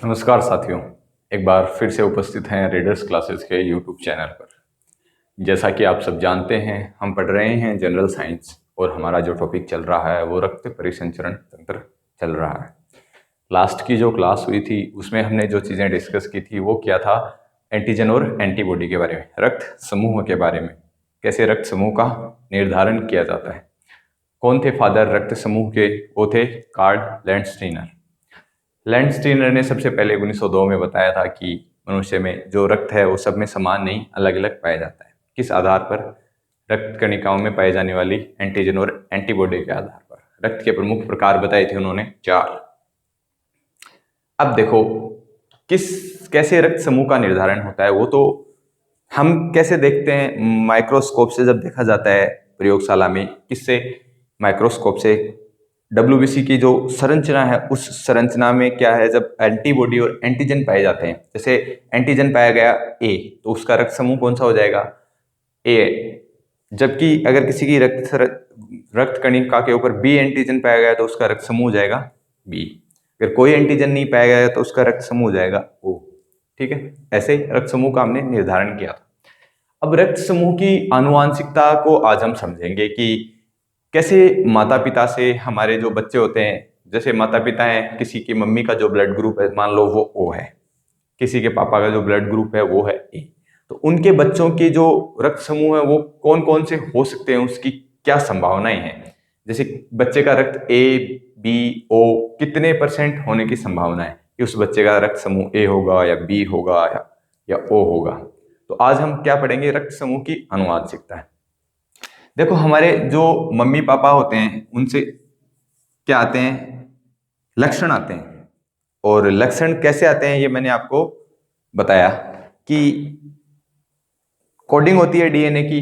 नमस्कार साथियों, एक बार फिर से उपस्थित हैं रीडर्स क्लासेस के यूट्यूब चैनल पर। जैसा कि आप सब जानते हैं, हम पढ़ रहे हैं जनरल साइंस और हमारा जो टॉपिक चल रहा है वो रक्त परिसंचरण तंत्र चल रहा है। लास्ट की जो क्लास हुई थी उसमें हमने जो चीज़ें डिस्कस की थी वो क्या था, एंटीजन और एंटीबॉडी के बारे में, रक्त समूह के बारे में, कैसे रक्त समूह का निर्धारण किया जाता है। कौन थे फादर रक्त समूह के? वो थे कार्ल लैंडस्टीनर। लैंडस्टीनर ने सबसे पहले 1902 में बताया था कि मनुष्य में जो रक्त है वो सब में समान नहीं, अलग अलग पाया जाता है। किस आधार पर? रक्त कणिकाओं में पाई जाने वाली एंटीजन और एंटीबॉडी के आधार पर। रक्त के प्रमुख प्रकार बताए थे उन्होंने 4। अब देखो कैसे रक्त समूह का निर्धारण होता है, वो तो हम कैसे देखते हैं, माइक्रोस्कोप से जब देखा जाता है प्रयोगशाला में। किससे? माइक्रोस्कोप से। WBC की जो संरचना है उस संरचना में क्या है, जब एंटीबॉडी और एंटीजन पाए जाते हैं, जैसे एंटीजन पाया गया A तो उसका रक्त समूह कौन सा हो जाएगा? A। जबकि अगर किसी की रक्त कणिका के ऊपर B एंटीजन पाया गया तो उसका रक्त समूह हो जाएगा B। अगर कोई एंटीजन नहीं पाया गया तो उसका रक्त समूह हो जाएगा O। ठीक है, ऐसे रक्त समूह का हमने निर्धारण किया था। अब रक्त समूह की आनुवांशिकता को आज हम समझेंगे कि कैसे माता पिता से हमारे जो बच्चे होते हैं, जैसे माता पिता हैं, किसी की मम्मी का जो ब्लड ग्रुप है मान लो वो O है, किसी के पापा का जो ब्लड ग्रुप है वो है A, तो उनके बच्चों के जो रक्त समूह है वो कौन कौन से हो सकते हैं, उसकी क्या संभावनाएं हैं। जैसे बच्चे का रक्त A, B, O कितने % होने की संभावना है कि उस बच्चे का रक्त समूह A होगा या B होगा या O होगा। तो आज हम क्या पढ़ेंगे? रक्त समूह की आनुवांशिकता है। देखो हमारे जो मम्मी पापा होते हैं उनसे क्या आते हैं? लक्षण आते हैं। और लक्षण कैसे आते हैं ये मैंने आपको बताया कि कोडिंग होती है डीएनए की।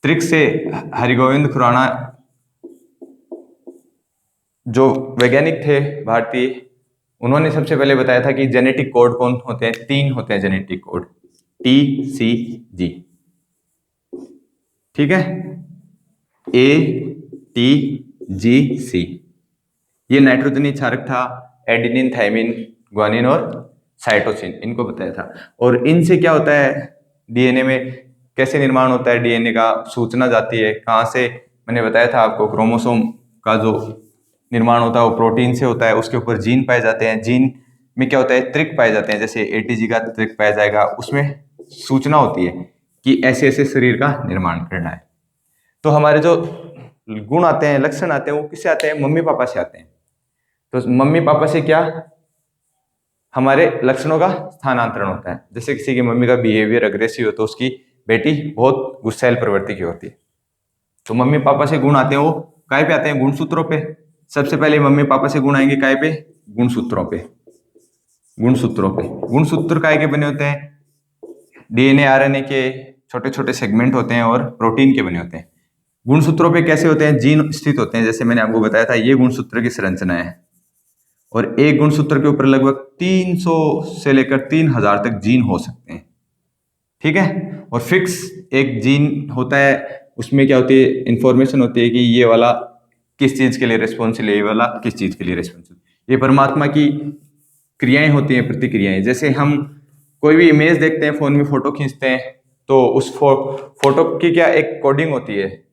त्रिक से हरिगोविंद खुराना जो वैज्ञानिक थे भारतीय, उन्होंने सबसे पहले बताया था कि जेनेटिक कोड कौन होते हैं? 3 होते हैं जेनेटिक कोड, TCG। ठीक है, ATGC। ये नाइट्रोजनी क्षारक था, एडेनिन, थाइमिन, ग्वानिन और साइटोसिन, इनको बताया था। और इनसे क्या होता है, डीएनए में कैसे निर्माण होता है, डीएनए का सूचना जाती है कहाँ से? मैंने बताया था आपको, क्रोमोसोम का जो निर्माण होता है वो प्रोटीन से होता है, उसके ऊपर जीन पाए जाते हैं, जीन में क्या होता है, त्रिक पाए जाते हैं, जैसे ATG का त्रिक पाया जाएगा, उसमें सूचना होती है कि ऐसे ऐसे शरीर का निर्माण करना है। तो हमारे जो गुण आते हैं, लक्षण आते हैं, वो किससे आते हैं? मम्मी पापा से आते हैं। तो मम्मी पापा से क्या हमारे लक्षणों का स्थानांतरण होता है। जैसे किसी की मम्मी का बिहेवियर अग्रेसिव हो तो उसकी बेटी बहुत गुस्सैल प्रवृत्ति की होती है। तो मम्मी पापा से गुण आते हैं, वो काय पे आते हैं? गुणसूत्रों पे। सबसे पहले मम्मी पापा से गुण आएंगे काय पे? गुणसूत्रों पे। गुणसूत्र काय के बने होते हैं? डीएनए RNA के छोटे छोटे सेगमेंट होते हैं और प्रोटीन के बने होते हैं। गुणसूत्रों पे कैसे होते हैं? जीन स्थित होते हैं। जैसे मैंने आपको बताया था, ये गुणसूत्र की संरचना है और एक गुणसूत्र के ऊपर लगभग 300 से लेकर 3000 तक जीन हो सकते हैं। ठीक है, और फिक्स एक जीन होता है, उसमें क्या होती है, इंफॉर्मेशन होती है कि ये वाला किस चीज के लिए रिस्पॉन्सिबल है, ये वाला किस चीज के लिए रिस्पॉन्सिबल। ये परमात्मा की क्रियाएं होती हैं, प्रतिक्रियाएं। जैसे हम कोई भी इमेज देखते हैं, फोन में फोटो खींचते हैं, तो उस फोटो की क्या एक कोडिंग होती है।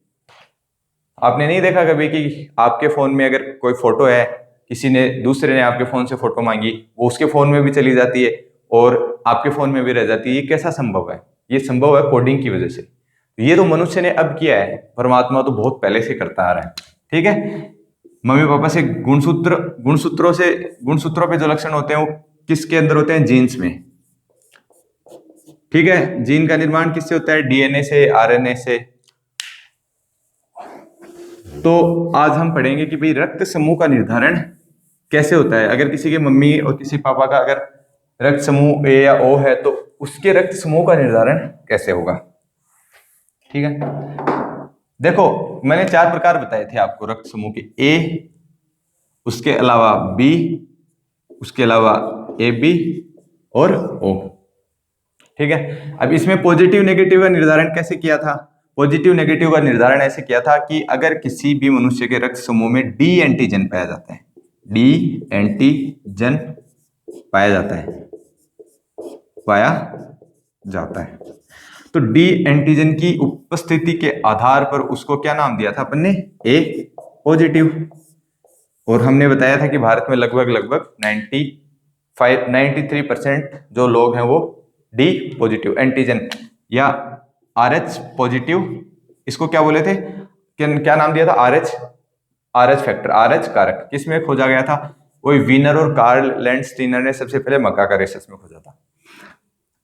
आपने नहीं देखा कभी कि आपके फोन में अगर कोई फोटो है, किसी ने दूसरे ने आपके फोन से फोटो मांगी, वो उसके फोन में भी चली जाती है और आपके फोन में भी रह जाती है। ये कैसा संभव है? ये संभव है कोडिंग की वजह से। ये तो मनुष्य ने अब किया है, परमात्मा तो बहुत पहले से करता आ रहा है। ठीक है, मम्मी पापा से गुणसूत्रों पे जो लक्षण होते हैं वो किसके अंदर होते हैं? जीन्स में। ठीक है, जीन का निर्माण किससे होता है? डीएनए से, RNA से। तो आज हम पढ़ेंगे कि भाई रक्त समूह का निर्धारण कैसे होता है। अगर किसी के मम्मी और किसी पापा का अगर रक्त समूह A या O है तो उसके रक्त समूह का निर्धारण कैसे होगा। ठीक है, देखो मैंने 4 प्रकार बताए थे आपको रक्त समूह के। A, उसके अलावा B, उसके अलावा AB और O। ठीक है, अब इसमें पॉजिटिव नेगेटिव का निर्धारण कैसे किया था? पॉजिटिव नेगेटिव का निर्धारण ऐसे किया था कि अगर किसी भी मनुष्य के रक्त समूह में D एंटीजन पाया जाता है, डी एंटीजन पाया जाता है। तो डी एंटीजन की उपस्थिति के आधार पर उसको क्या नाम दिया था अपन ने, ए पॉजिटिव। और हमने बताया था कि भारत में लगभग 93% जो लोग हैं वो डी पॉजिटिव एंटीजन या RH पॉजिटिव, इसको क्या बोले थे, क्या नाम दिया था, RH फैक्टर, RH कारक किसमें खोजा गया था, वही वीनर और कार्ल लैंडस्टीनर ने सबसे पहले मकाका रेसस में खोजा था।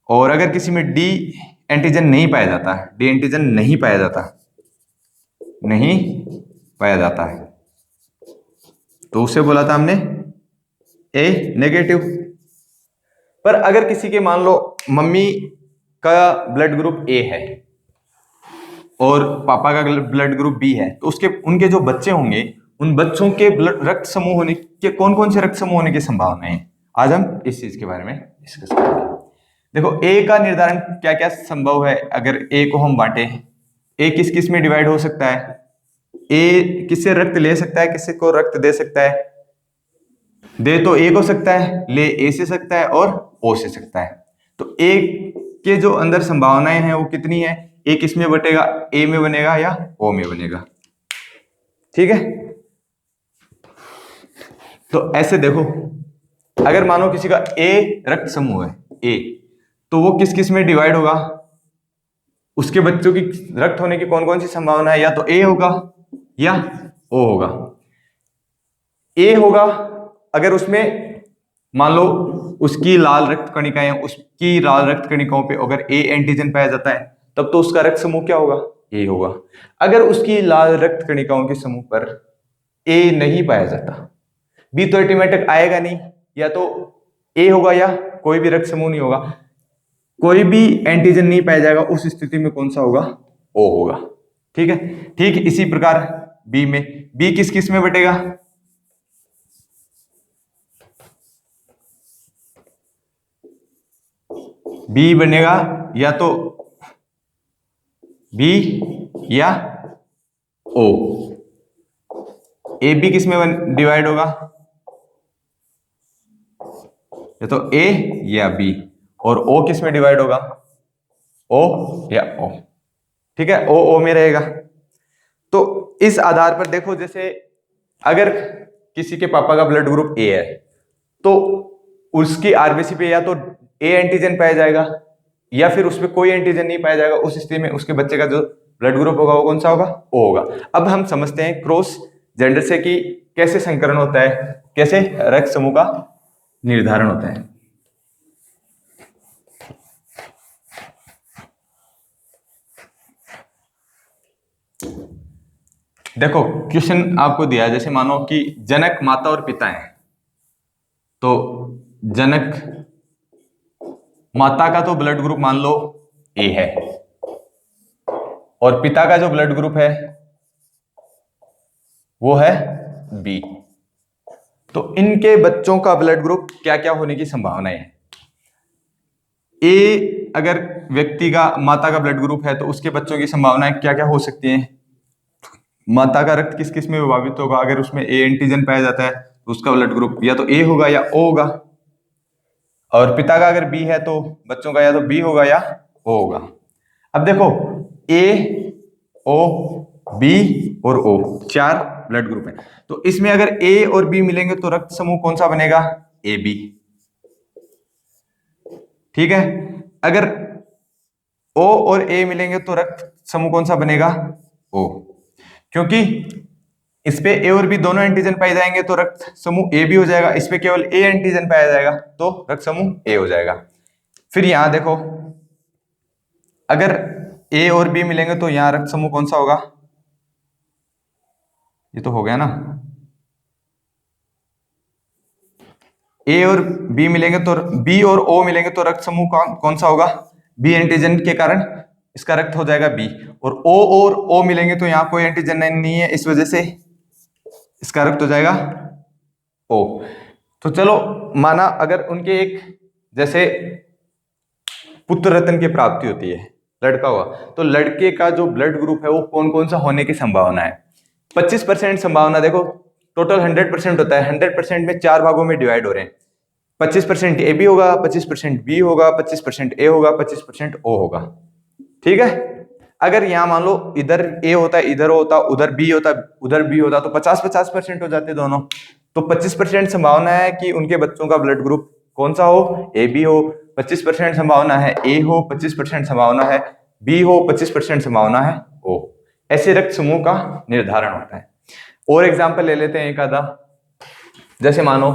और अगर किसी में डी एंटीजन नहीं पाया जाता है तो उसे बोला था हमने ए नेगेटिव। पर अगर किसी के मान लो मम्मी का ब्लड ग्रुप ए है और पापा का ब्लड ग्रुप बी है, तो उनके जो बच्चे होंगे उन बच्चों के रक्त समूह होने के कौन से रक्त समूह होने की संभावना है, आज हम इस चीज के बारे में डिस्कस करेंगे। देखो ए का निर्धारण क्या क्या संभव है, अगर ए को हम बांटे, ए किस किस में डिवाइड हो सकता है, ए किससे रक्त ले सकता है, किससे को रक्त दे सकता है, दे तो ए को सकता है, ले ए से सकता है और ओ से सकता है। तो ए के जो अंदर संभावनाएं हैं वो कितनी है, ए किस में बटेगा, ए में बनेगा या ओ में बनेगा, ठीक है। तो ऐसे देखो, अगर मानो किसी का ए रक्त समूह है ए, तो वो किस किस में डिवाइड होगा, उसके बच्चों की रक्त होने की कौन कौन सी संभावना है, या तो ए होगा या ओ होगा। ए होगा अगर उसमें मान लो उसकी लाल रक्त कणिकाएं, उसकी लाल रक्त कणिकाओं पे अगर ए एंटीजन पाया जाता है तब तो उसका रक्त समूह क्या होगा, ए होगा। अगर उसकी लाल रक्त कणिकाओं के समूह पर ए नहीं पाया जाता, बी तो ऑटोमेटिक आएगा नहीं, या तो ए होगा या कोई भी रक्त समूह नहीं होगा, कोई भी एंटीजन नहीं पाया जाएगा, उस स्थिति में कौन सा होगा, ओ होगा, ठीक है। ठीक इसी प्रकार बी में, बी किस किस में बटेगा, बी बनेगा या तो बी या ओ। ए बी किस में डिवाइड होगा, या तो ए या बी, और ओ किस में डिवाइड होगा, ओ या ओ, ठीक है, ओ में रहेगा। तो इस आधार पर देखो, जैसे अगर किसी के पापा का ब्लड ग्रुप ए है तो उसकी आरबीसी पे या तो ए एंटीजन पाया जाएगा या फिर उसमें कोई एंटीजन नहीं पाया जाएगा, उस स्थिति में उसके बच्चे का जो ब्लड ग्रुप होगा वो कौन सा होगा, ओ होगा। अब हम समझते हैं क्रॉस जेंडर से कि कैसे संकरण होता है, कैसे रक्त समूह का निर्धारण होता है। देखो क्वेश्चन आपको दिया है, जैसे मानो कि जनक माता और पिता हैं, तो जनक माता का तो ब्लड ग्रुप मान लो ए है और पिता का जो ब्लड ग्रुप है वो है बी, तो इनके बच्चों का ब्लड ग्रुप क्या क्या होने की संभावना है। ए अगर व्यक्ति का माता का ब्लड ग्रुप है तो उसके बच्चों की संभावनाएं क्या क्या हो सकती हैं, माता का रक्त किस किस में प्रभावित होगा, अगर उसमें ए एंटीजन पाया जाता है तो उसका ब्लड ग्रुप या तो ए होगा या ओ होगा, और पिता का अगर बी है तो बच्चों का या तो बी होगा या ओ होगा। अब देखो ए, ओ, बी और ओ, चार ब्लड ग्रुप है, तो इसमें अगर ए और बी मिलेंगे तो रक्त समूह कौन सा बनेगा, ए बी, ठीक है। अगर ओ और ए मिलेंगे तो रक्त समूह कौन सा बनेगा, ओ, क्योंकि इस पे ए और बी दोनों एंटीजन पाए जाएंगे तो रक्त समूह ए बी हो जाएगा, इस पे केवल ए एंटीजन पाया जाएगा तो रक्त समूह ए हो जाएगा। फिर यहां देखो, अगर ए और बी मिलेंगे तो यहां रक्त समूह कौन सा होगा, ये तो हो गया ना, ए और बी मिलेंगे तो बी और ओ मिलेंगे तो रक्त समूह कौन सा होगा, बी एंटीजन के कारण इसका रक्त हो जाएगा बी, और ओ मिलेंगे तो यहाँ कोई एंटीजन नहीं है, इस वजह से इसका रक्त हो जाएगा ओ। तो चलो माना अगर उनके एक जैसे पुत्र रत्न की प्राप्ति होती है, लड़का हुआ, तो लड़के का जो ब्लड ग्रुप है वो कौन कौन सा होने की संभावना है, 25% संभावना देखो टोटल 100% होता है, 100% में 4 भागों में डिवाइड हो रहे हैं। 25% ए बी होगा, 25% बी होगा, 25% ए होगा, 25% ओ होगा। ठीक है, अगर यहाँ मान लो इधर ए होता, इधर होता, उधर बी होता, उधर बी होता, तो 50-50% हो जाते दोनों। तो 25% संभावना है कि उनके बच्चों का ब्लड ग्रुप कौन सा हो, ए बी हो। 25% संभावना है ए हो, 25% संभावना है बी हो, 25% संभावना है ओ। ऐसे रक्त समूह का निर्धारण होता है। और एग्जाम्पल ले लेते हैं एक आधा। जैसे मानो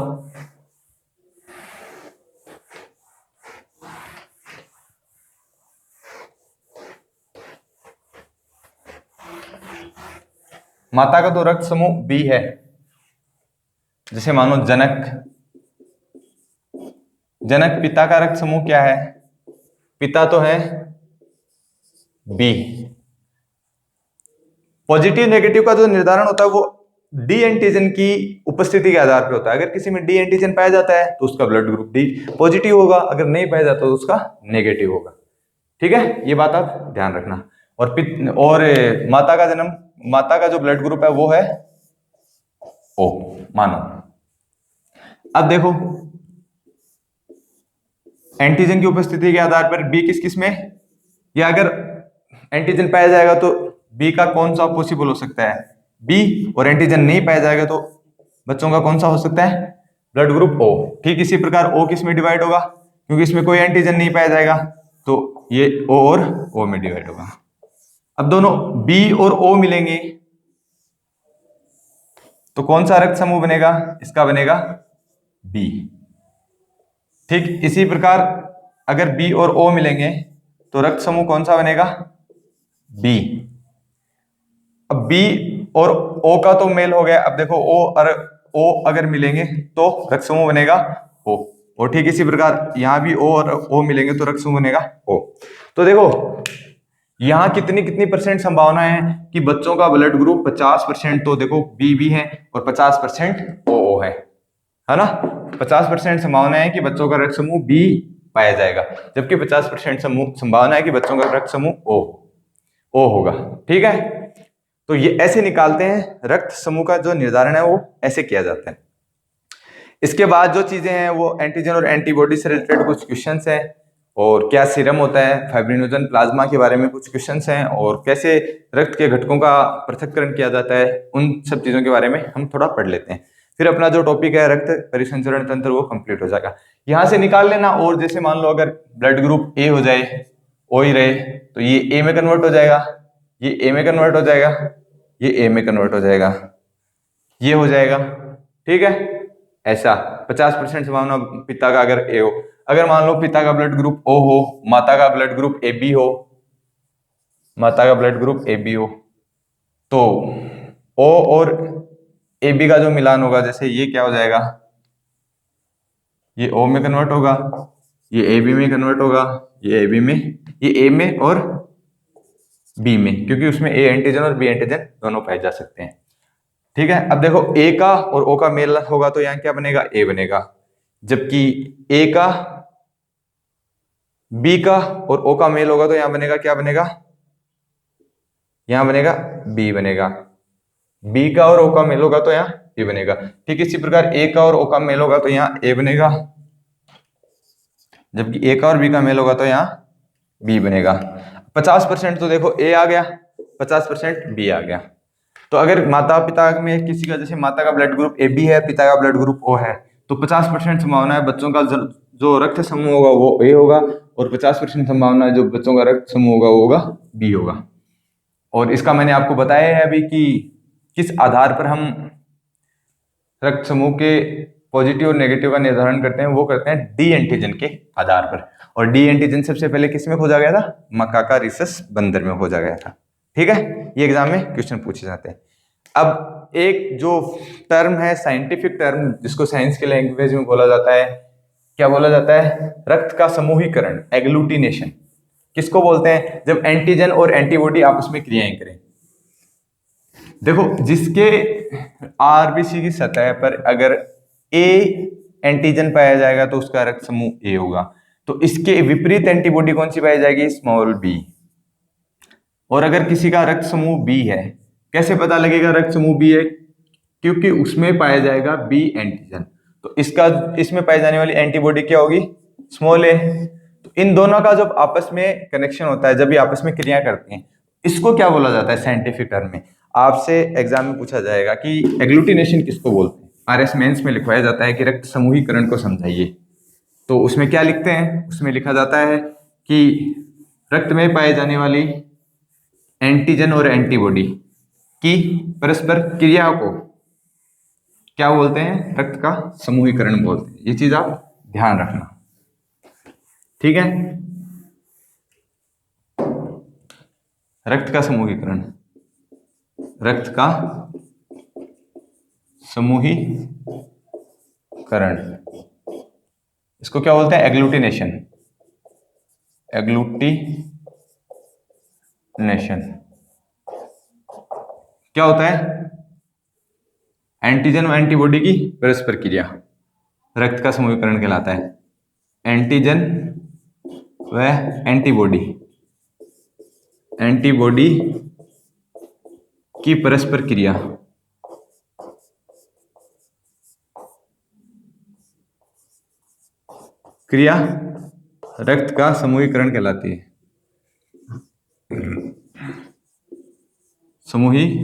माता का तो रक्त समूह बी है। जैसे मानो जनक पिता का रक्त समूह क्या है, पिता तो है बी। पॉजिटिव नेगेटिव का जो निर्धारण होता है वो डी एंटीजन की उपस्थिति के आधार पर होता है। अगर किसी में डी एंटीजन पाया जाता है तो उसका ब्लड ग्रुप डी पॉजिटिव होगा, अगर नहीं पाया जाता तो उसका नेगेटिव होगा। ठीक है, ये बात आप ध्यान रखना। और माता का जो ब्लड ग्रुप है वो है ओ, मानो। अब देखो एंटीजन की उपस्थिति के आधार पर बी किस किस में, या अगर एंटीजन पाया जाएगा तो बी का कौन सा पॉसिबल हो सकता है, बी, और एंटीजन नहीं पाया जाएगा तो बच्चों का कौन सा हो सकता है, ब्लड ग्रुप ओ। ठीक इसी प्रकार ओ किस में डिवाइड होगा, क्योंकि इसमें कोई एंटीजन नहीं पाया जाएगा तो ये ओ और ओ में डिवाइड होगा। अब दोनों बी और ओ मिलेंगे तो कौन सा रक्त समूह बनेगा, इसका बनेगा बी। ठीक इसी प्रकार अगर बी और ओ मिलेंगे तो रक्त समूह कौन सा बनेगा, बी। अब बी और ओ का तो मेल हो गया। अब देखो ओ अगर मिलेंगे तो रक्त समूह बनेगा ओ। और ठीक इसी प्रकार यहां भी ओ और ओ मिलेंगे तो रक्त समूह बनेगा ओ। तो देखो यहां कितनी परसेंट संभावना है कि बच्चों का ब्लड ग्रुप 50% तो देखो बी भी है और 50% ओ है ना। 50% संभावना है कि बच्चों का रक्त समूह बी पाया जाएगा, जबकि 50% संभावना है कि बच्चों का रक्त समूह ओ होगा। ठीक है, तो ये ऐसे निकालते हैं, रक्त समूह का जो निर्धारण है वो ऐसे किया जाता है। इसके बाद जो चीजें हैं वो एंटीजन और एंटीबॉडी से रिलेटेड कुछ क्वेश्चंस हैं, और क्या सीरम होता है, फाइब्रिनोजन प्लाज्मा के बारे में कुछ क्वेश्चंस हैं, और कैसे रक्त के घटकों का पृथक्करण किया जाता है, उन सब चीजों के बारे में हम थोड़ा पढ़ लेते हैं। फिर अपना जो टॉपिक है रक्त परिसंचरण तंत्र वो कंप्लीट हो जाएगा। यहां से निकाल लेना। और जैसे मान लो अगर ब्लड ग्रुप ए हो जाए, ओ ही रहे, तो ये ए में कन्वर्ट हो जाएगा, ये ए में कन्वर्ट हो जाएगा, ये ए में कन्वर्ट हो जाएगा, ये हो जाएगा। ठीक है, ऐसा 50% संभावना पिता का अगर ए हो। अगर मान लो पिता का ब्लड ग्रुप ओ हो, माता का ब्लड ग्रुप ए बी हो, माता का ब्लड ग्रुप ए बी हो, तो ओ और ए बी का जो मिलान होगा, जैसे ये क्या हो जाएगा, ये ओ में कन्वर्ट होगा, ये ए बी में कन्वर्ट होगा, ये ए बी में, ये ए में और बी में, क्योंकि उसमें ए एंटीजन और बी एंटीजन दोनों पाए जा सकते हैं। ठीक है, अब देखो ए का और ओ का मेल होगा तो यहाँ क्या बनेगा, ए बनेगा, जबकि ए का बी का और ओ का मेल होगा तो यहाँ बनेगा, क्या बनेगा, यहाँ बनेगा बी बनेगा। बी का और ओ का मेल होगा तो यहाँ बी बनेगा। ठीक इसी प्रकार ए का और ओ का मेल होगा तो यहाँ ए बनेगा, जबकि ए का और बी का मेल होगा तो यहाँ बी बनेगा। 50% तो देखो ए आ गया, 50% बी आ गया। तो अगर माता पिता में किसी का, जैसे माता का ब्लड ग्रुप ए बी है, पिता का ब्लड ग्रुप ओ है, तो 50% संभावना है बच्चों का जो रक्त समूह होगा वो ए होगा, और 50% संभावना है जो बच्चों का रक्त समूह होगा वो होगा बी होगा। और इसका मैंने आपको बताया है अभी कि किस आधार पर हम रक्त समूह के पॉजिटिव और नेगेटिव का निर्धारण करते हैं, वो करते हैं डी एंटीजन के आधार पर। और डी एंटीजन सबसे पहले किस में खोजा गया था, मकाका रिसस बंदर में खोजा गया था। ठीक है, ये एग्जाम में क्वेश्चन पूछे जाते हैं। अब एक जो टर्म है, साइंटिफिक टर्म, जिसको साइंस के लैंग्वेज में बोला जाता है, क्या बोला जाता है, रक्त का समूहीकरण, एग्लूटिनेशन। किसको बोलते हैं, जब एंटीजन और एंटीबॉडी आपस में क्रियाएं करें। देखो जिसके आरबीसी की सतह पर अगर ए एंटीजन पाया जाएगा तो उसका रक्त समूह ए होगा, तो इसके विपरीत एंटीबॉडी कौन सी पाई जाएगी, स्मॉल बी। और अगर किसी का रक्त समूह बी है, कैसे पता लगेगा रक्त समूह बी है, क्योंकि उसमें पाया जाएगा बी एंटीजन। तो इसमें पाई जाने वाली एंटीबॉडी क्या होगी, स्मॉल ए। तो इन दोनों का जब आपस में कनेक्शन होता है, जब ये आपस में क्रिया करते हैं, इसको क्या बोला जाता है साइंटिफिक टर्म में। आपसे एग्जाम में पूछा जाएगा कि एग्लूटिनेशन किसको बोलते हैं। आरएस मेंस में लिखवाया जाता है कि रक्त समूहीकरण को समझाइए। तो उसमें क्या लिखते हैं, उसमें लिखा जाता है कि रक्त में पाए जाने वाली एंटीजन और एंटीबॉडी की परस्पर क्रिया को क्या बोलते हैं, रक्त का समूहीकरण बोलते हैं। ये चीज आप ध्यान रखना, ठीक है। रक्त का समूहीकरण, रक्त का समूहीकरण, इसको क्या बोलते हैं, एग्लूटिनेशन। एग्लूटिनेशन क्या होता है, एंटीजन और एंटीबॉडी की परस्पर क्रिया रक्त का समूहीकरण कहलाता है। एंटीजन व एंटीबॉडी, एंटीबॉडी की परस्पर क्रिया क्रिया रक्त का समूहीकरण कहलाती है। समूहीकरण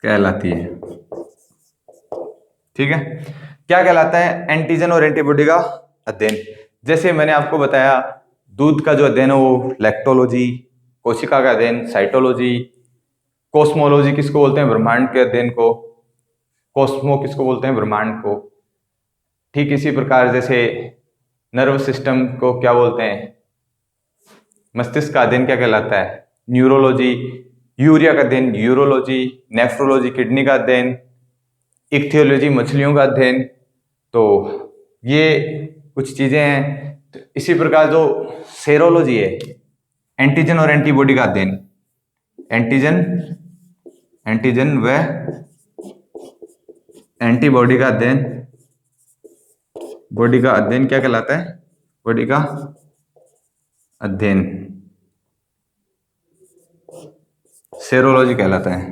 कहलाती है, ठीक है। क्या कहलाता है, एंटीजन और एंटीबॉडी का अध्ययन। जैसे मैंने आपको बताया, दूध का जो अध्ययन है वो लैक्टोलॉजी, कोशिका का अध्ययन साइटोलॉजी, कोस्मोलॉजी किसको बोलते हैं, ब्रह्मांड के अध्ययन को, कोस्मो किसको बोलते हैं, ब्रह्मांड को। ठीक इसी प्रकार जैसे नर्व सिस्टम को क्या बोलते हैं, मस्तिष्क का अध्ययन क्या कहलाता है, न्यूरोलॉजी, यूरिया का अध्ययन यूरोलॉजी, नेफ्रोलॉजी किडनी का अध्ययन, इक्थियोलॉजी मछलियों का अध्ययन। तो ये कुछ चीजें हैं। तो इसी प्रकार जो सेरोलॉजी है, एंटीजन और एंटीबॉडी का अध्ययन, एंटीजन व एंटीबॉडी का अध्ययन, बॉडी का अध्ययन क्या कहलाता है, बॉडी का अध्ययन सेरोलॉजी कहलाता है।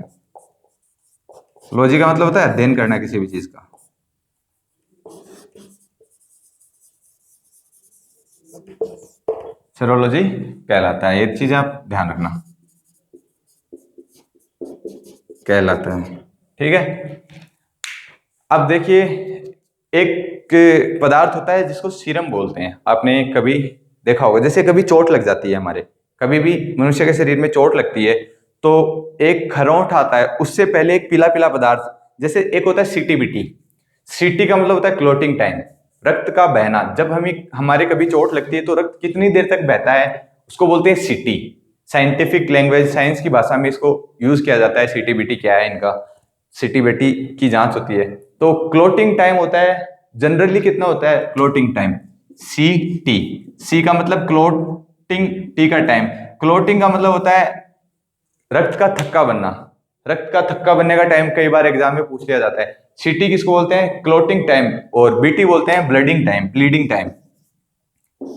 लॉजी का मतलब होता है अध्ययन करना किसी भी चीज का। सेरोलॉजी कहलाता है, ये चीज आप ध्यान रखना, कहलाता है, ठीक है। अब देखिए, एक पदार्थ होता है जिसको सीरम बोलते हैं। आपने कभी देखा होगा, जैसे कभी चोट लग जाती है, हमारे कभी भी मनुष्य के शरीर में चोट लगती है तो एक खरोंठ आता है, उससे पहले एक पीला पीला पदार्थ, जैसे एक होता है सीटीबीटी। सीटी का मतलब होता है क्लोटिंग टाइम, रक्त का बहना। जब हमारे कभी चोट लगती है तो रक्त कितनी देर तक बहता है, उसको बोलते हैं सीटी। साइंटिफिक लैंग्वेज, साइंस की भाषा में इसको यूज किया जाता है। सीटीबीटी क्या है, इनका सीटीबीटी की जांच होती है। तो क्लोटिंग टाइम होता है जनरली कितना होता है, क्लोटिंग टाइम सी टी। सी का मतलब क्लोटिंग, टी का टाइम। क्लोटिंग का मतलब होता है रक्त का थक्का बनना। रक्त का थक्का बनने का टाइम कई बार एग्जाम में पूछ लिया जाता है। सीटी किसको बोलते हैं, क्लोटिंग टाइम, और बीटी बोलते हैं bleeding time, bleeding time.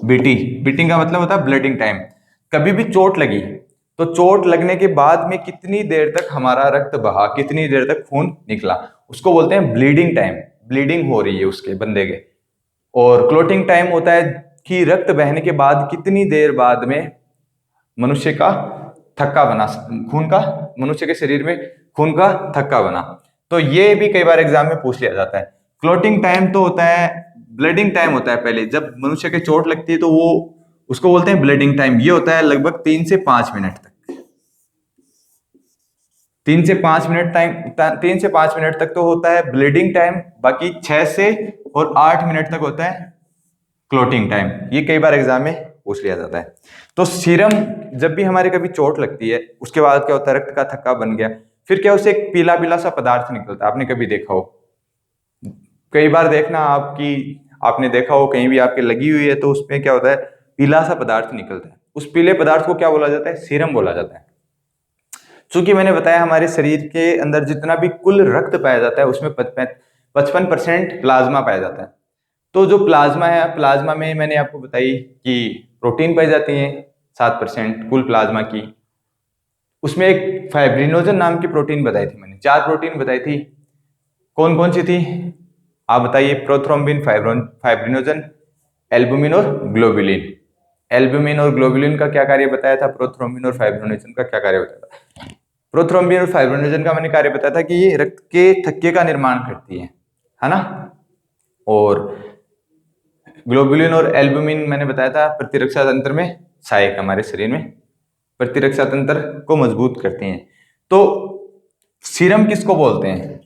Beating का मतलब होता है ब्लडिंग टाइम। कभी भी चोट लगी तो चोट लगने के बाद में कितनी देर तक हमारा रक्त बहा, कितनी देर तक खून निकला, उसको बोलते हैं ब्लीडिंग टाइम। ब्लीडिंग हो रही है उसके बंदे के। और क्लोटिंग टाइम होता है कि रक्त बहने के बाद कितनी देर बाद में मनुष्य का थक्का बना, खून का, मनुष्य के शरीर में खून का थक्का बना। तो ये भी कई बार एग्जाम में पूछ लिया जाता है। क्लोटिंग टाइम तो होता है, ब्लीडिंग टाइम होता है पहले, जब मनुष्य के चोट लगती है तो वो उसको बोलते हैं ब्लीडिंग टाइम। ये होता है लगभग 3 से 5 मिनट तक। 3 से 5 मिनट टाइम, 3 से 5 मिनट तक तो होता है ब्लीडिंग टाइम, बाकी 6 से और 8 मिनट तक होता है क्लोटिंग टाइम। ये कई बार एग्जाम में पूछ लिया जाता है। तो सीरम, जब भी हमारे कभी चोट लगती है उसके बाद क्या होता है, रक्त का थक्का बन गया, फिर क्या उसे एक पीला पीला सा पदार्थ निकलता है। आपने कभी देखा हो, कई बार देखना आपने देखा हो कहीं भी आपके लगी हुई है तो उसमें क्या होता है, पीला सा पदार्थ निकलता है। उस पीले पदार्थ को क्या बोला जाता है, सीरम बोला जाता है। चूंकि मैंने बताया हमारे शरीर के अंदर जितना भी कुल रक्त पाया जाता है उसमें 55% प्लाज्मा पाया जाता है। तो जो प्लाज्मा है, प्लाज्मा में मैंने आपको बताई कि प्रोटीन पाई जाती है 7% कुल प्लाज्मा की। उसमें एक फाइब्रिनोजन नाम की प्रोटीन बताई थी मैंने, 4 प्रोटीन बताई थी। कौन कौन सी थी आप बताइए? प्रोथ्रोम्बिन, फाइब्रिनोजन, एल्बुमिन और ग्लोबुलिन। एल्बुमिन और ग्लोबुलिन का क्या कार्य बताया था? प्रोथ्रोम्बिन और फाइब्रिनोजन का क्या कार्य बताया था? प्रोथ्रोम्बिन और फाइब्रिनोजन का मैंने कार्य बताया था कि ये रक्त के थक्के का निर्माण करती है ना। और ग्लोबुलिन और एल्बुमिन मैंने बताया था प्रतिरक्षा तंत्र में सहायक, हमारे शरीर में प्रतिरक्षा तंत्र को मजबूत करती हैं। तो सीरम किसको बोलते हैं?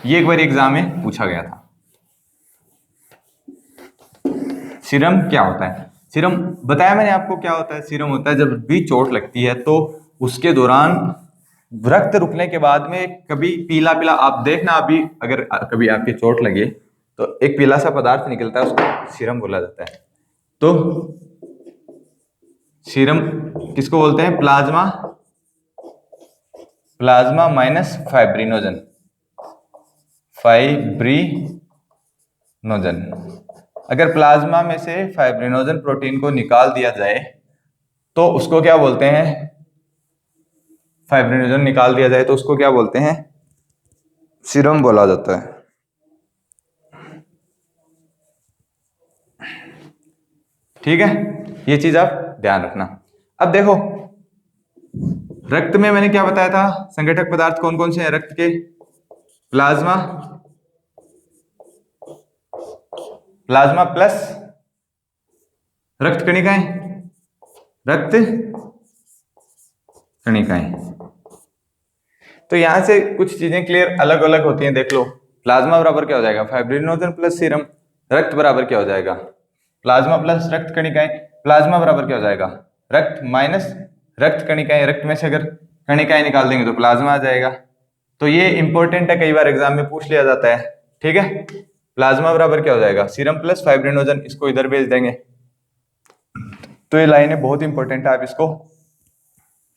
ये एक बार एग्जाम में पूछा गया था। सीरम क्या होता है? सीरम बताया मैंने आपको क्या होता है। सीरम होता है जब भी चोट लगती है तो उसके दौरान रक्त रुकने के बाद में कभी पीला पीला, आप देखना अभी अगर कभी आपकी चोट लगे तो एक पीला सा पदार्थ निकलता है, उसको सीरम बोला जाता है। तो सीरम किसको बोलते हैं? Plasma, plasma minus fibrinogen, fibrinogen. अगर प्लाज्मा में से फाइब्रिनोजन प्रोटीन को निकाल दिया जाए तो उसको क्या बोलते हैं? फाइब्रिनोजन निकाल दिया जाए तो उसको क्या बोलते हैं? सीरम बोला जाता है। ठीक है, ये चीज आप ध्यान रखना। अब देखो रक्त में मैंने क्या बताया था? संगठक पदार्थ कौन कौन से हैं रक्त के? प्लाज्मा, प्लाज्मा प्लस रक्त कणिकाएं, रक्त कणिकाएं। तो यहां से कुछ चीजें क्लियर अलग अलग होती हैं, देख लो। प्लाज्मा बराबर क्या हो जाएगा? Fibrinogen plus serum. रक्त बराबर क्या हो जाएगा? प्लाज्मा प्लस रक्त कणिकाएं। प्लाज्मा बराबर क्या हो जाएगा? रक्त माइनस रक्त कणिकाएं। रक्त में से अगर कणिकाएं निकाल देंगे तो प्लाज्मा आ जाएगा। तो ये इंपॉर्टेंट है, कई बार एग्जाम में पूछ लिया जाता है। ठीक है, प्लाज्मा बराबर क्या हो जाएगा? Serum plus fibrinogen. इसको इधर भेज देंगे। तो ये लाइनें बहुत इंपॉर्टेंट है, आप इसको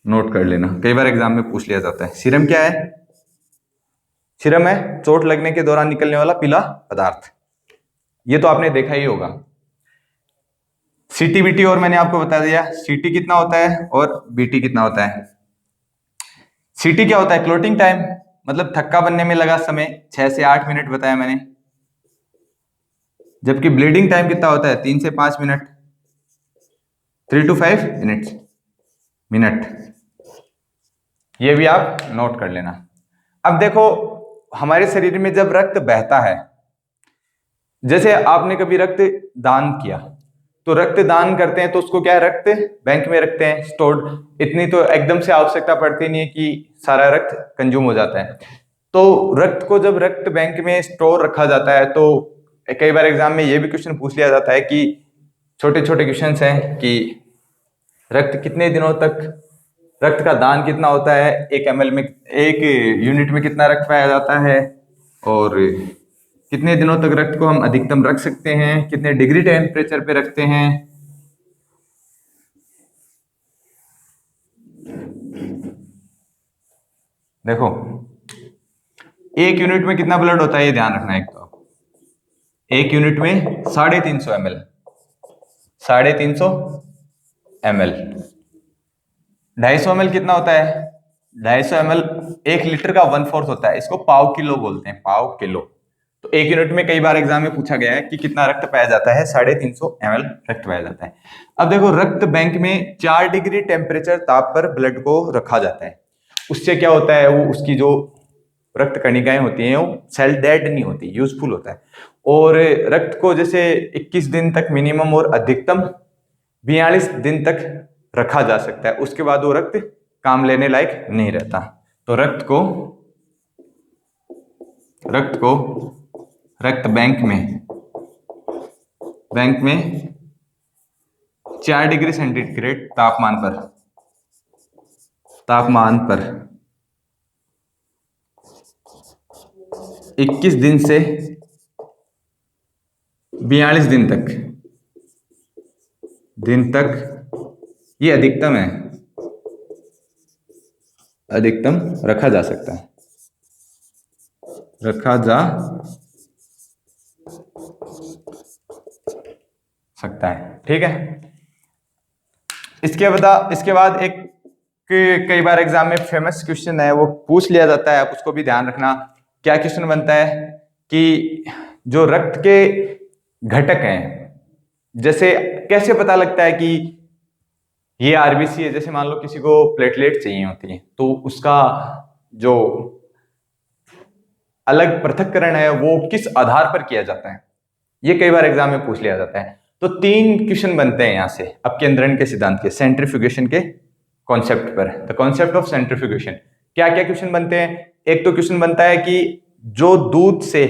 नोट कर लेना, कई बार एग्जाम में पूछ लिया जाता है। सीरम क्या है? सीरम है चोट लगने के दौरान निकलने वाला पीला पदार्थ। ये तो आपने देखा ही होगा। सीटी बीटी और मैंने आपको बता दिया, सीटी कितना होता है और बीटी कितना होता है। सीटी क्या होता है? क्लोटिंग टाइम, मतलब थक्का बनने में लगा समय 6 से 8 मिनट बताया मैंने। जबकि ब्लीडिंग टाइम कितना होता है? 3 से 5 मिनट, 3 to 5 मिनट। ये भी आप नोट कर लेना। अब देखो हमारे शरीर में जब रक्त बहता है, जैसे आपने कभी रक्त दान किया, तो रक्त दान करते हैं तो उसको क्या है? रक्त बैंक में रखते हैं स्टोर्ड। इतनी तो एकदम से आवश्यकता पड़ती नहीं है कि सारा रक्त कंज्यूम हो जाता है। तो रक्त को जब रक्त बैंक में स्टोर रखा जाता है तो कई बार एग्जाम में ये भी क्वेश्चन पूछ लिया जाता है कि छोटे छोटे क्वेश्चन हैं कि रक्त कितने दिनों तक, रक्त का दान कितना होता है, 1 ml में, 1 यूनिट में कितना रक्त पाया जाता है, और कितने दिनों तक रक्त को हम अधिकतम रख सकते हैं, कितने डिग्री टेम्परेचर पे रखते हैं। देखो 1 यूनिट में कितना ब्लड होता है ये ध्यान रखना। एक तो 1 यूनिट में 350 ml, 350 ml। 250 ml कितना होता है? 250 ml 1 लीटर का 1/4 होता है। इसको पाव किलो बोलते हैं, पाव किलो। तो 1 यूनिट में कई बार एग्जाम में पूछा गया है कि कितना रक्त पाया जाता है? 350 ml रक्त पाया जाता है। अब देखो रक्त बैंक में 4 डिग्री टेम्परेचर ताप पर ब्लड को रखा जाता है। उससे क्या होता है? वो उसकी जो रक्त कणिकाएं होती हैं वो सेल डेड नहीं होती, यूजफुल होता है। और रक्त को जैसे 21 दिन तक मिनिमम और अधिकतम 42 दिन तक रखा जा सकता है, उसके बाद वो रक्त काम लेने लायक नहीं रहता। तो रक्त को रक्त बैंक में 4 डिग्री सेंटीग्रेड तापमान पर 21 दिन से 42 दिन तक ये अधिकतम है, अधिकतम रखा जा सकता है, रखा जा सकता है। ठीक है, इसके बाद एक कई बार एग्जाम में फेमस क्वेश्चन है, वो पूछ लिया जाता है, आप उसको भी ध्यान रखना। क्या क्वेश्चन बनता है कि जो रक्त के घटक हैं, जैसे कैसे पता लगता है कि ये आरबीसी है। जैसे मान लो किसी को प्लेटलेट चाहिए होती है, तो उसका जो अलग पृथक्करण है वो किस आधार पर किया जाता है, ये कई बार एग्जाम में पूछ लिया जाता है। तो 3 क्वेश्चन बनते हैं यहां से अपकेंद्रण के सिद्धांत के, सेंट्रीफ्यूगेशन के कॉन्सेप्ट पर, द कॉन्सेप्ट ऑफ सेंट्रीफ्यूगेशन। क्या क्या क्वेश्चन बनते हैं? एक तो क्वेश्चन बनता है कि जो दूध से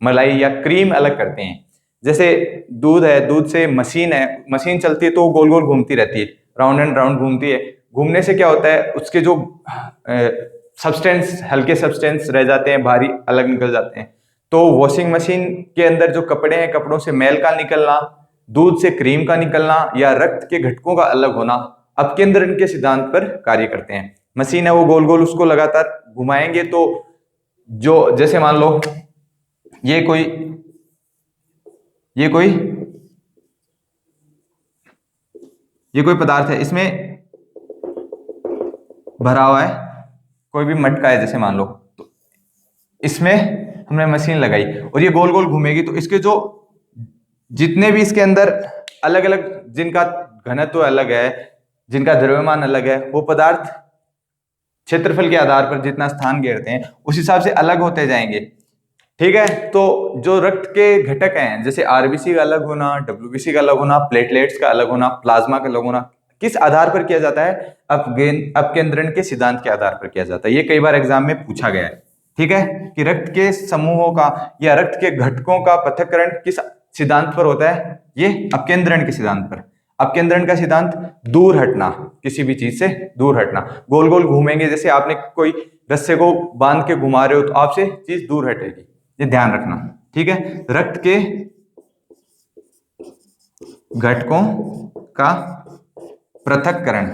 मलाई या क्रीम अलग करते हैं, जैसे दूध है, दूध से मशीन है, मशीन चलती है तो गोल गोल घूमती रहती है, राउंड एंड राउंड घूमती है। घूमने से क्या होता है, उसके जो सब्सटेंस, हल्के सब्सटेंस रह जाते हैं, भारी अलग निकल जाते हैं। तो वॉशिंग मशीन के अंदर जो कपड़े हैं, कपड़ों से मैल का निकलना, दूध से क्रीम का निकलना या रक्त के घटकों का अलग होना अपकेंद्रण के सिद्धांत पर कार्य करते हैं। मशीन है वो गोल गोल उसको लगातार घुमाएंगे, तो जो जैसे मान लो ये कोई पदार्थ है, इसमें भरा हुआ है कोई भी मटका है, जैसे मान लो, तो इसमें हमने मशीन लगाई और ये गोल गोल घूमेगी, तो इसके जो जितने भी इसके अंदर अलग अलग, जिनका घनत्व अलग है, जिनका द्रव्यमान अलग है, वो पदार्थ क्षेत्रफल के आधार पर जितना स्थान घेरते हैं उस हिसाब से अलग होते जाएंगे। ठीक है, तो जो रक्त के घटक हैं, जैसे आरबीसी का अलग होना, डब्ल्यूबीसी का अलग होना, प्लेटलेट्स का अलग होना, प्लाज्मा का अलग होना, किस आधार पर किया जाता है? अपकेंद्रण के सिद्धांत के आधार पर किया जाता है। ये कई बार एग्जाम में पूछा गया है। ठीक है, कि रक्त के समूहों का या रक्त के घटकों का पृथक्करण किस सिद्धांत पर होता है? ये अपकेंद्रण के सिद्धांत पर। अपकेंद्रण का सिद्धांत दूर हटना, किसी भी चीज से दूर हटना, गोल गोल घूमेंगे, जैसे आपने कोई रस्से को बांध के घुमा रहे हो तो आपसे चीज दूर हटेगी, ये ध्यान रखना। ठीक है, रक्त के घटकों का पृथक्करण,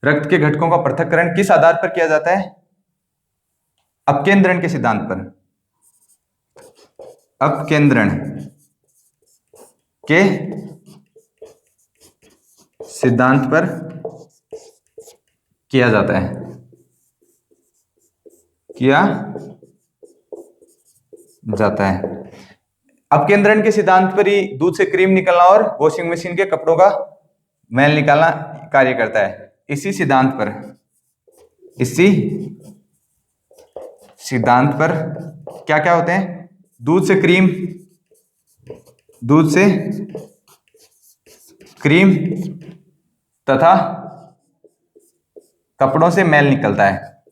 रक्त के घटकों का पृथक्करण किस आधार पर किया जाता है? अपकेंद्रण के सिद्धांत पर। अपकेंद्रण के सिद्धांत पर किया जाता है, किया जाता है। अपकेंद्रण के सिद्धांत पर ही दूध से क्रीम निकलना और वॉशिंग मशीन के कपड़ों का मैल निकालना कार्य करता है। इसी सिद्धांत पर क्या क्या होते हैं? दूध से क्रीम तथा कपड़ों से मैल निकलता है,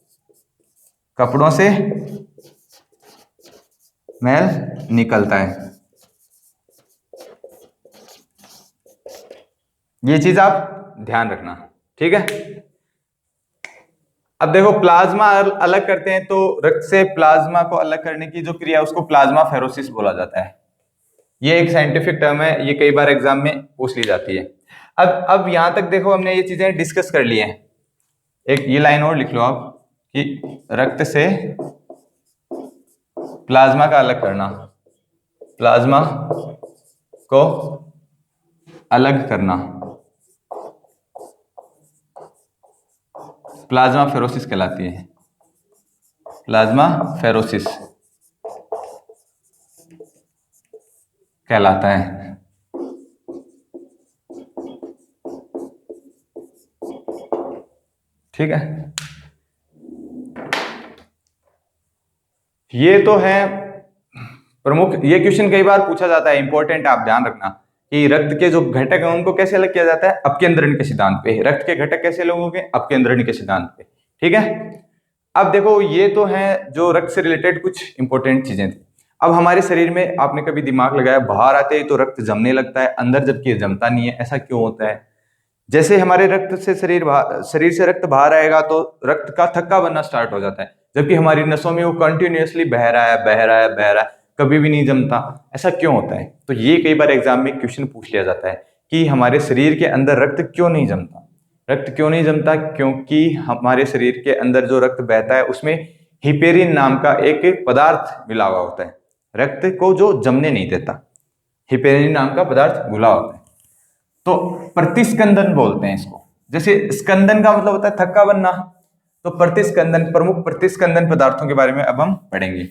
कपड़ों से मैल निकलता है। ये चीज आप ध्यान रखना। ठीक है, अब देखो प्लाज्मा अलग करते हैं, तो रक्त से प्लाज्मा को अलग करने की जो क्रिया उसको प्लाज्मा फेरोसिस बोला जाता है। ये एक साइंटिफिक टर्म है, ये कई बार एग्जाम में पूछ ली जाती है। अब यहां तक देखो हमने ये चीजें डिस्कस कर ली हैं। एक ये लाइन और लिख लो आप कि रक्त से प्लाज्मा का अलग करना, प्लाज्मा को अलग करना प्लाज्मा फेरोसिस कहलाती है, प्लाज्मा फेरोसिस कहलाता है। ठीक है, ये तो है प्रमुख। ये क्वेश्चन कई बार पूछा जाता है, इंपॉर्टेंट, आप ध्यान रखना कि रक्त के जो घटक हैं उनको कैसे अलग किया जाता है? अपकेंद्रण के सिद्धांत पे। रक्त के घटक कैसे अलग होंगे? अपकेंद्रण के सिद्धांत पे। ठीक है, अब देखो ये तो है जो रक्त से रिलेटेड कुछ इंपॉर्टेंट चीजें थी। अब हमारे शरीर में आपने कभी दिमाग लगाया, बाहर आते ही तो रक्त जमने लगता है अंदर, जबकि ये जमता नहीं है, ऐसा क्यों होता है? जैसे हमारे रक्त से शरीर से रक्त बाहर आएगा तो रक्त का थक्का बनना स्टार्ट हो जाता है, जबकि हमारी नसों में वो कंटिन्यूअसली बह रहा है, कभी भी नहीं जमता। ऐसा क्यों होता है? तो ये कई बार एग्जाम में क्वेश्चन पूछ लिया जाता है कि हमारे शरीर के अंदर रक्त क्यों नहीं जमता। रक्त क्यों नहीं जमता? क्योंकि हमारे शरीर के अंदर जो रक्त बहता है उसमें हिपेरिन नाम का एक पदार्थ मिला हुआ होता है, रक्त को जो जमने नहीं देता। हिपेरिन नाम का पदार्थ घुला होता है। तो प्रतिस्कंदन बोलते हैं इसको। जैसे स्कंदन का मतलब होता है थक्का बनना, तो प्रतिस्कंदन, प्रमुख प्रतिस्कंदन पदार्थों के बारे में अब हम पढ़ेंगे।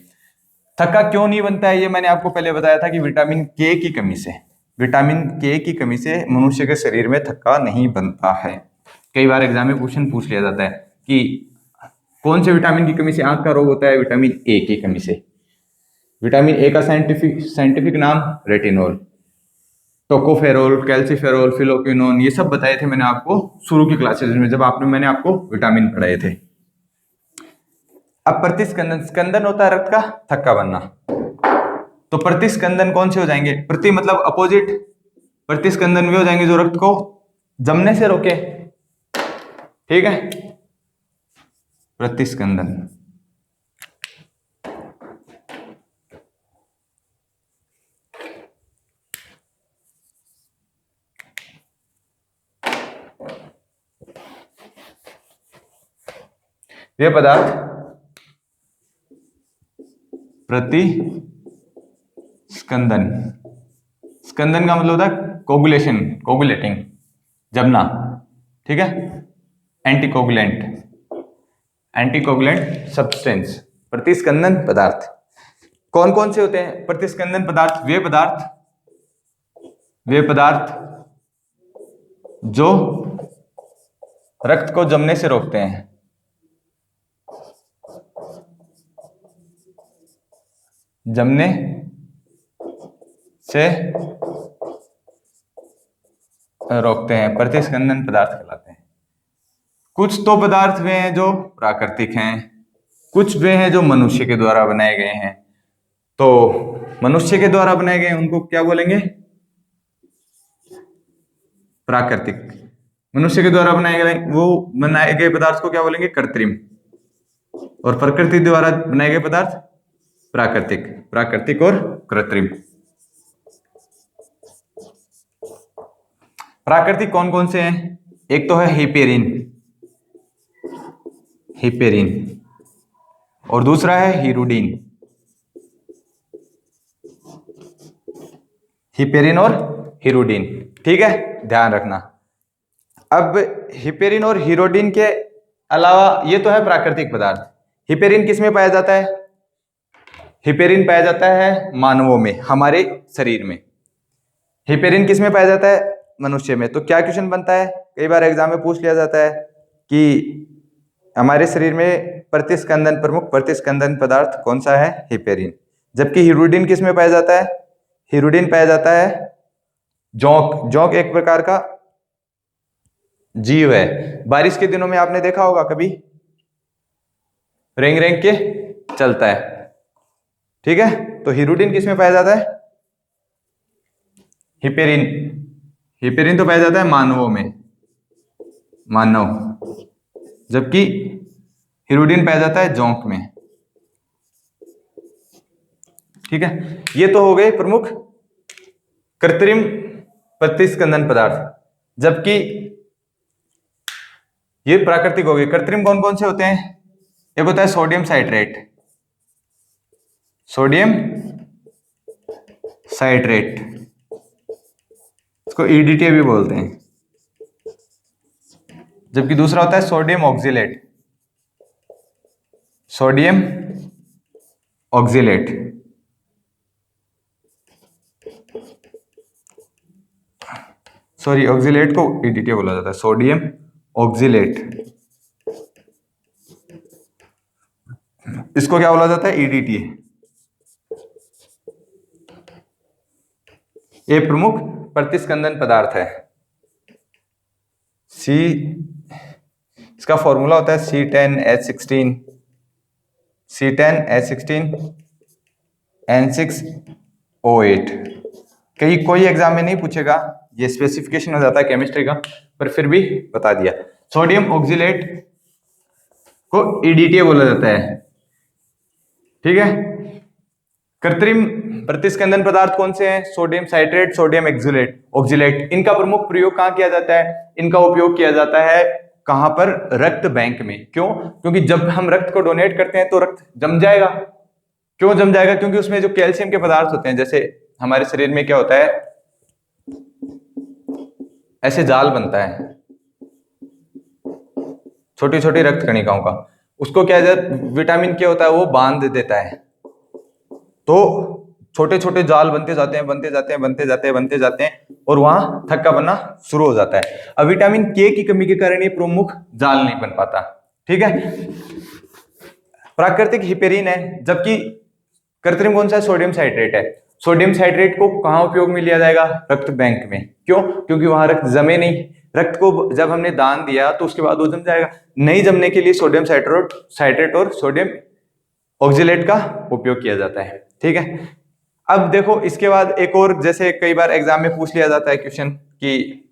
थक्का क्यों नहीं बनता है, ये मैंने आपको पहले बताया था कि विटामिन के की कमी से, विटामिन के की कमी से मनुष्य के शरीर में थक्का नहीं बनता है। कई बार एग्जाम में क्वेश्चन पूछ लिया जाता है कि कौन से विटामिन की कमी से आंख का रोग होता है, विटामिन ए की कमी से। विटामिन ए का साइंटिफिक नाम रेटिनोल, टोकोफेरोल, कैल्सीफेरोल, फिलोक्विनोन, ये सब बताए थे मैंने आपको शुरू की क्लासेस में, जब मैंने आपको विटामिन पढ़ाए थे। अब प्रतिस्कंदन, स्कंदन होता है रक्त का थक्का बनना, तो प्रतिस्कंदन कौन से हो जाएंगे, प्रति मतलब अपोजिट, प्रतिस्कंदन वे हो जाएंगे जो रक्त को जमने से रोके, ठीक है, प्रतिस्कंदन। वे पदार्थ प्रतिस्कंदन, स्कंदन का मतलब होता है कोगुलेशन, कोगुलेटिंग, जमना, ठीक है, एंटीकोगुलेंट, एंटीकोगुलेंट सब्सटेंस, प्रतिस्कंदन पदार्थ। कौन कौन से होते हैं प्रतिस्कंदन पदार्थ, वे पदार्थ जो रक्त को जमने से रोकते हैं, जमने से रोकते हैं, प्रतिस्कंदन पदार्थ कहलाते हैं। कुछ तो पदार्थ वे हैं जो प्राकृतिक हैं, कुछ वे हैं जो मनुष्य के द्वारा बनाए गए हैं। तो मनुष्य के द्वारा बनाए गए उनको क्या बोलेंगे, प्राकृतिक। मनुष्य के द्वारा बनाए गए पदार्थ को क्या बोलेंगे, कृत्रिम। और प्रकृति द्वारा बनाए गए पदार्थ प्राकृतिक, प्राकृतिक और कृत्रिम। प्राकृतिक कौन कौन से हैं, एक तो है हिपेरिन, हिपेरिन, और दूसरा है हिरुडीन, हिपेरिन और हिरुडीन, ठीक है, ध्यान रखना। अब हिपेरिन और हिरुडीन के अलावा ये तो है प्राकृतिक पदार्थ। हिपेरिन किस में पाया जाता है, हिपेरिन पाया जाता है मानवों में, हमारे शरीर में। हिपेरिन किस में पाया जाता है, मनुष्य में। तो क्या क्वेश्चन बनता है, कई बार एग्जाम में पूछ लिया जाता है कि हमारे शरीर में प्रतिस्कंदन, प्रमुख प्रतिस्कंदन पदार्थ कौन सा है, हिपेरिन। जबकि हिरुडीन किस में पाया जाता है, हिरुडीन पाया जाता है जोंक, जोंक एक प्रकार का जीव है। बारिश के दिनों में आपने देखा होगा कभी, रेंग रेंग के चलता है, ठीक है। तो हिरुडीन किस में पाया जाता है, हिपेरिन, हिपेरिन तो पाया जाता है मानवों में, मानव, जबकि हिरुडीन पाया जाता है जोंक में, ठीक है। ये तो हो गए प्रमुख कृत्रिम प्रतिस्कंदन पदार्थ, जबकि ये प्राकृतिक हो गए। कृत्रिम कौन कौन से होते हैं, एक होता है सोडियम साइट्रेट, सोडियम साइट्रेट, इसको ईडीटी भी बोलते हैं। जबकि दूसरा होता है sodium oxalate, sodium oxalate, sorry oxalate को ईडीटी बोला जाता है, सोडियम ऑक्जिलेट, इसको क्या बोला जाता है, ईडीटी। ये प्रमुख प्रतिस्कंदन पदार्थ है। सी, इसका फॉर्मूला होता है C10H16, C10H16N6O8। कोई एग्जाम में नहीं पूछेगा, ये स्पेसिफिकेशन हो जाता है केमिस्ट्री का, पर फिर भी बता दिया। सोडियम ऑक्जिलेट को ईडीटी बोला जाता है, ठीक है। कृत्रिम प्रतिस्कंदन पदार्थ कौन से हैं, सोडियम साइट्रेट, सोडियम ऑक्जिलेट। इनका प्रमुख प्रयोग कहां किया जाता है, इनका उपयोग किया जाता है कहां पर, रक्त बैंक में। क्यों, क्योंकि जब हम रक्त को डोनेट करते हैं तो रक्त जम जाएगा। क्यों जम जाएगा, क्योंकि उसमें जो कैल्शियम के पदार्थ होते हैं, जैसे हमारे शरीर में क्या होता है, ऐसे जाल बनता है छोटी छोटी रक्त कणिकाओं का, उसको क्या है, विटामिन के होता है वो बांध देता है, तो छोटे छोटे जाल बनते जाते हैं बनते जाते हैं बनते जाते हैं बनते जाते हैं और वहां थक्का बनना शुरू हो जाता है। अब विटामिन के की कमी के कारण ये प्रमुख जाल नहीं बन पाता। ठीक है, प्राकृतिक हिपेरिन है, जबकि कृत्रिम कौन सा है, सोडियम साइट्रेट है। सोडियम साइट्रेट को कहां उपयोग में लिया जाएगा, रक्त बैंक में। क्यों, क्योंकि वहां रक्त जमे नहीं, रक्त को जब हमने दान दिया तो उसके बाद वो जम जाएगा, नहीं जमने के लिए सोडियम साइट्रेट और सोडियम ऑक्जेलेट का उपयोग किया जाता है। ठीक है, अब देखो इसके बाद एक और, जैसे कई बार एग्जाम में पूछ लिया जाता है क्वेश्चन कि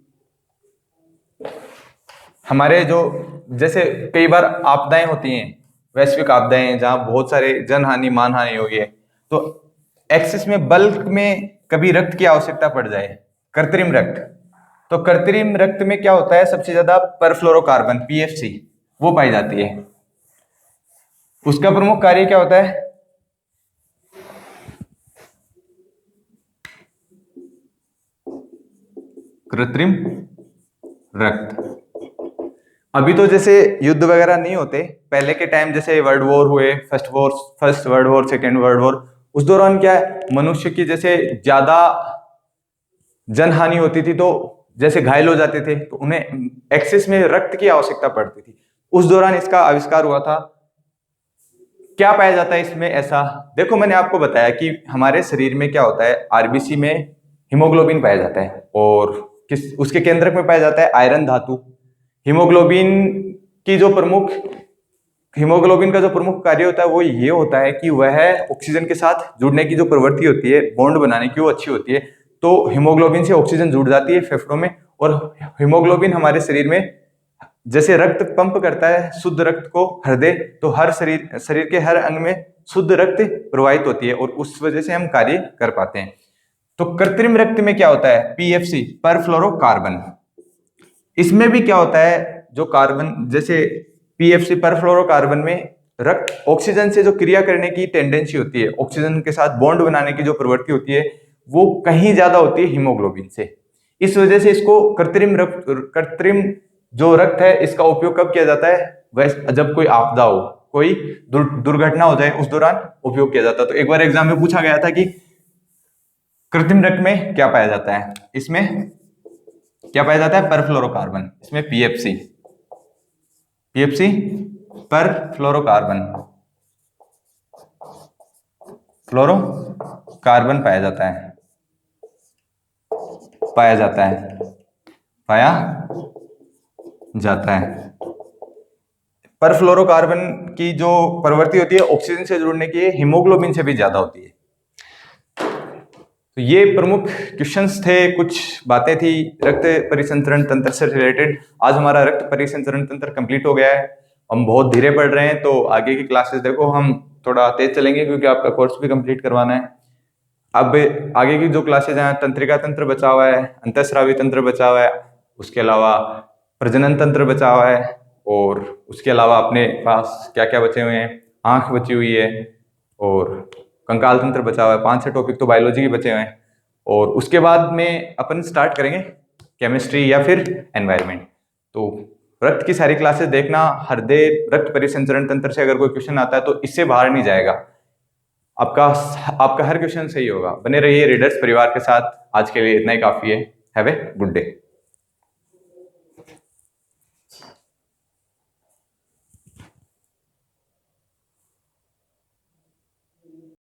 हमारे जो, जैसे कई बार आपदाएं होती हैं, वैश्विक आपदाएं जहां बहुत सारे जनहानि मानहानि हो गई है, तो एक्सेस में बल्क में कभी रक्त की आवश्यकता पड़ जाए, कृत्रिम रक्त, तो कृत्रिम रक्त में क्या होता है, सबसे ज्यादा परफ्लोरोकार्बन पीएफसी वो पाई जाती है। उसका प्रमुख कार्य क्या होता है, कृत्रिम रक्त। अभी तो जैसे युद्ध वगैरह नहीं होते, पहले के टाइम जैसे वर्ल्ड वॉर हुए, first world war, second world war, उस दौरान क्या है, मनुष्य की जैसे ज्यादा जनहानि होती थी, तो जैसे घायल हो जाते थे तो उन्हें एक्सेस में रक्त की आवश्यकता पड़ती थी, उस दौरान इसका आविष्कार हुआ था। क्या पाया जाता है इसमें ऐसा, देखो मैंने आपको बताया कि हमारे शरीर में क्या होता है, आरबीसी में हीमोग्लोबिन पाया जाता है, और उसके केंद्रक में पाया जाता है आयरन धातु। हीमोग्लोबिन का जो प्रमुख कार्य होता है वो ये होता है कि वह ऑक्सीजन के साथ जुड़ने की जो प्रवृत्ति होती है, बॉन्ड बनाने की, वो अच्छी होती है। तो हीमोग्लोबिन से ऑक्सीजन जुड़ जाती है फेफड़ों में, और हीमोग्लोबिन हमारे शरीर में जैसे रक्त पंप करता है शुद्ध रक्त को हृदय, तो हर शरीर के हर अंग में शुद्ध रक्त प्रवाहित होती है, और उस वजह से हम कार्य कर पाते हैं। तो कृत्रिम रक्त में क्या होता है, पीएफसी, परफ्लोरोकार्बन। इसमें भी क्या होता है, जो कार्बन, जैसे पीएफसी परफ्लोरोकार्बन में रक्त ऑक्सीजन से जो क्रिया करने की टेंडेंसी होती है, ऑक्सीजन के साथ बॉन्ड बनाने की जो प्रवृत्ति होती है, वो कहीं ज्यादा होती है हीमोग्लोबिन से। इस वजह से इसको कृत्रिम जो रक्त है, इसका उपयोग कब किया जाता है, वैसे जब कोई आपदा हो, कोई दुर्घटना हो जाए, उस दौरान उपयोग किया जाता है। तो एक बार एग्जाम में पूछा गया था कि कृत्रिम रक्त में क्या पाया जाता है, इसमें क्या पाया जाता है, परफ्लोरोकार्बन, इसमें पीएफसी परफ्लोरोकार्बन पाया जाता है, पाया जाता है। परफ्लोरोकार्बन की जो प्रवृत्ति होती है ऑक्सीजन से जुड़ने की, हीमोग्लोबिन से भी ज्यादा होती है। तो ये प्रमुख क्वेश्चंस थे, कुछ बातें थी रक्त परिसंचरण तंत्र से रिलेटेड। आज हमारा रक्त परिसंचरण तंत्र कंप्लीट हो गया है, हम बहुत धीरे पढ़ रहे हैं, तो आगे की क्लासेस देखो हम थोड़ा तेज चलेंगे, क्योंकि आपका कोर्स भी कंप्लीट करवाना है। अब आगे की जो क्लासेज हैं, तंत्रिका तंत्र बचा हुआ है, अंतःस्रावी तंत्र बचा हुआ है, उसके अलावा प्रजनन तंत्र बचा हुआ है, और उसके अलावा अपने पास क्या क्या बचे हुए हैं, आंख बची हुई है, और कंकाल तंत्र बचा हुआ है। 5-6 टॉपिक तो बायोलॉजी के बचे हुए हैं, और उसके बाद में अपन स्टार्ट करेंगे केमिस्ट्री या फिर एनवायरनमेंट। तो रक्त की सारी क्लासेस देखना, हृदय रक्त परिसंचरण तंत्र से अगर कोई क्वेश्चन आता है तो इससे बाहर नहीं जाएगा, आपका हर क्वेश्चन सही होगा। बने रहिए रीडर्स परिवार के साथ, आज के लिए इतना ही काफी है। Have a good day.